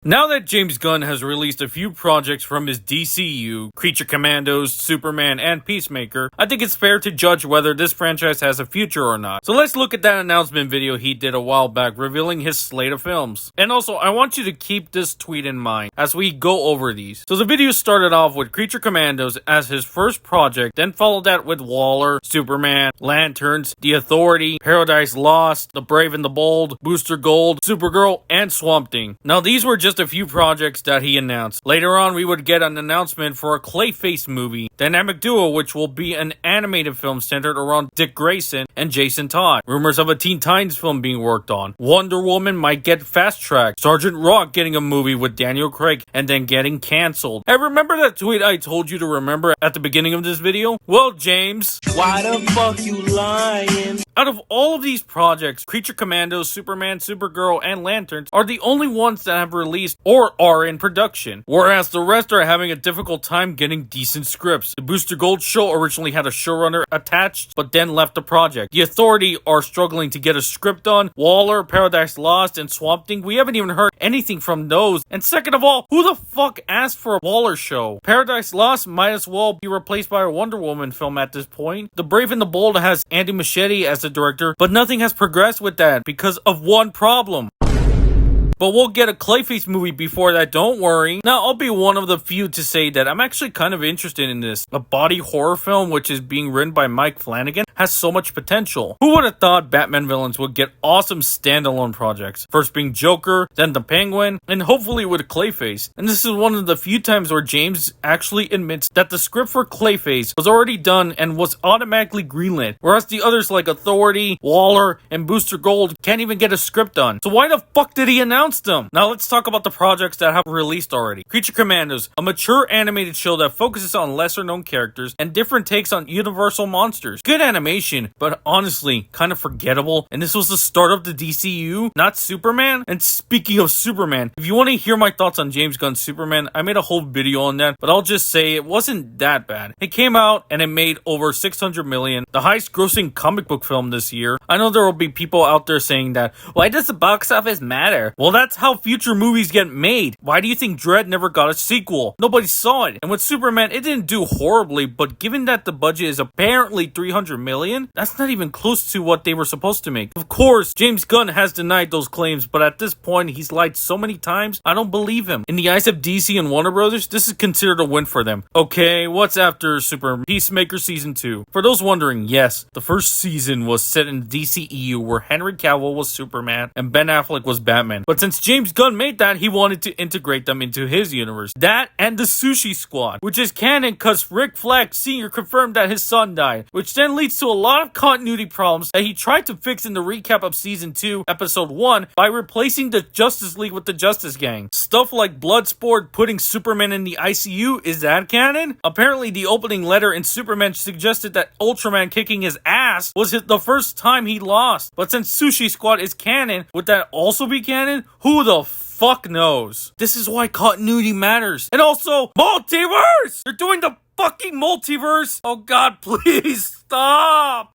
Now that James Gunn has released a few projects from his DCU, Creature Commandos, Superman, and Peacemaker, I think it's fair to judge whether this franchise has a future or not. So let's look at that announcement video he did a while back revealing his slate of films. And also, I want you to keep this tweet in mind as we go over these. So the video started off with Creature Commandos as his first project, then followed that with Waller, Superman, Lanterns, The Authority, Paradise Lost, The Brave and the Bold, Booster Gold, Supergirl, and Swamp Thing. Now these were just a few projects that he announced. Later on, we would get an announcement for a Clayface movie, Dynamic Duo, which will be an animated film centered around Dick Grayson and Jason Todd. Rumors of a Teen Titans film being worked on. Wonder Woman might get fast-tracked. Sergeant Rock getting a movie with Daniel Craig and then getting cancelled. Hey, remember that tweet I told you to remember at the beginning of this video? Well, James, why the fuck you lying? Out of all of these projects, Creature Commandos, Superman, Supergirl, and Lanterns are the only ones that have released or are in production, whereas the rest are having a difficult time getting decent scripts. The Booster Gold show originally had a showrunner attached, but then left the project. The Authority are struggling to get a script on. Waller, Paradise Lost, and Swamp Thing, we haven't even heard anything from those. And second of all, who the fuck asked for a Waller show? Paradise Lost might as well be replaced by a Wonder Woman film at this point. The Brave and the Bold has Andy Muschietti as the director, but nothing has progressed with that because of one problem. But we'll get a Clayface movie before that, don't worry. Now, I'll be one of the few to say that I'm actually kind of interested in this. A body horror film, which is being written by Mike Flanagan, has so much potential. Who would have thought Batman villains would get awesome standalone projects? First being Joker, then the Penguin, and hopefully with Clayface. And this is one of the few times where James actually admits that the script for Clayface was already done and was automatically greenlit, whereas the others like Authority, Waller, and Booster Gold can't even get a script done. So why the fuck did he announce them? Now let's talk about the projects that have released already. Creature Commandos, a mature animated show that focuses on lesser known characters and different takes on universal monsters. Good animation, but honestly, kind of forgettable. And this was the start of the DCU, not Superman. And speaking of Superman, if you want to hear my thoughts on James Gunn's Superman, I made a whole video on that, but I'll just say it wasn't that bad. It came out and it made over 600 million, the highest grossing comic book film this year. I know there will be people out there saying that, why does the box office matter? Well, that's how future movies get made. Why do you think Dredd never got a sequel? Nobody saw it. And with Superman, it didn't do horribly, but given that the budget is apparently 300 million, that's not even close to what they were supposed to make. Of course, James Gunn has denied those claims, but at this point, he's lied so many times, I don't believe him. In the eyes of DC and Warner Brothers, this is considered a win for them. Okay, what's after Peacemaker Season 2? For those wondering, yes, the first season was set in the DCEU where Henry Cavill was Superman and Ben Affleck was Batman. But since James Gunn made that, he wanted to integrate them into his universe. That and the Sushi Squad, which is canon because Rick Flag Sr. confirmed that his son died, which then leads to a lot of continuity problems that he tried to fix in the recap of Season 2, Episode 1 by replacing the Justice League with the Justice Gang. Stuff like Bloodsport putting Superman in the ICU, is that canon? Apparently, the opening letter in Superman suggested that Ultraman kicking his ass was the first time he lost. But since Sushi Squad is canon, would that also be canon? Who the fuck knows? This is why continuity matters. And also, multiverse! They're doing the fucking multiverse! Oh god, please stop!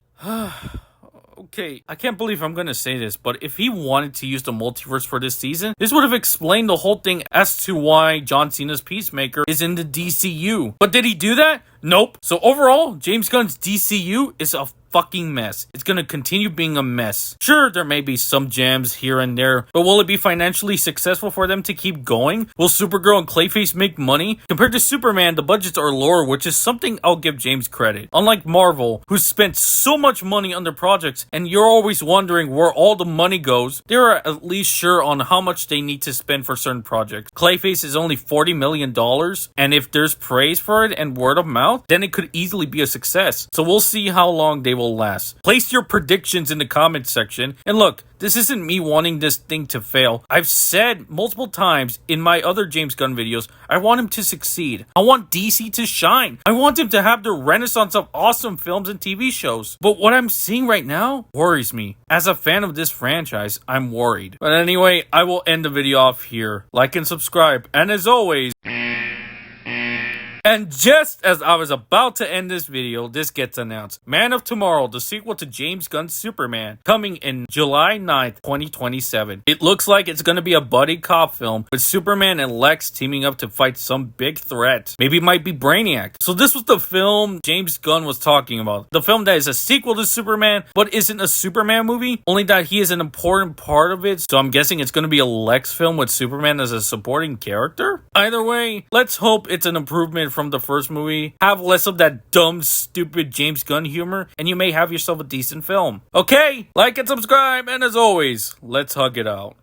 Okay, I can't believe I'm gonna say this, but if he wanted to use the multiverse for this season, this would have explained the whole thing as to why John Cena's Peacemaker is in the DCU. But did he do that? Nope. So overall, James Gunn's DCU is a fucking mess. It's gonna continue being a mess. Sure, there may be some gems here and there, but will it be financially successful for them to keep going? Will Supergirl and Clayface make money? Compared to Superman, the budgets are lower, which is something I'll give James credit. Unlike Marvel, who spent so much money on their projects, and you're always wondering where all the money goes, they're at least sure on how much they need to spend for certain projects. Clayface is only $40 million, and if there's praise for it and word of mouth, then it could easily be a success. So we'll see how long they will last. Place your predictions in the comments section. And look, this isn't me wanting this thing to fail. I've said multiple times in my other James Gunn videos, I want him to succeed. I want DC to shine. I want him to have the renaissance of awesome films and TV shows. But what I'm seeing right now worries me. As a fan of this franchise, I'm worried. But anyway, I will end the video off here. Like and subscribe. And as always, And just as I was about to end this video, this gets announced. Man of Tomorrow, the sequel to James Gunn's Superman, coming in July 9th, 2027. It looks like it's gonna be a buddy cop film with Superman and Lex teaming up to fight some big threat. Maybe it might be Brainiac. So this was the film James Gunn was talking about. The film that is a sequel to Superman, but isn't a Superman movie, only that he is an important part of it. So I'm guessing it's gonna be a Lex film with Superman as a supporting character? Either way, let's hope it's an improvement from the first movie. Have less of that dumb, stupid James Gunn humor, and you may have yourself a decent film. Okay, like and subscribe, and as always, let's hug it out.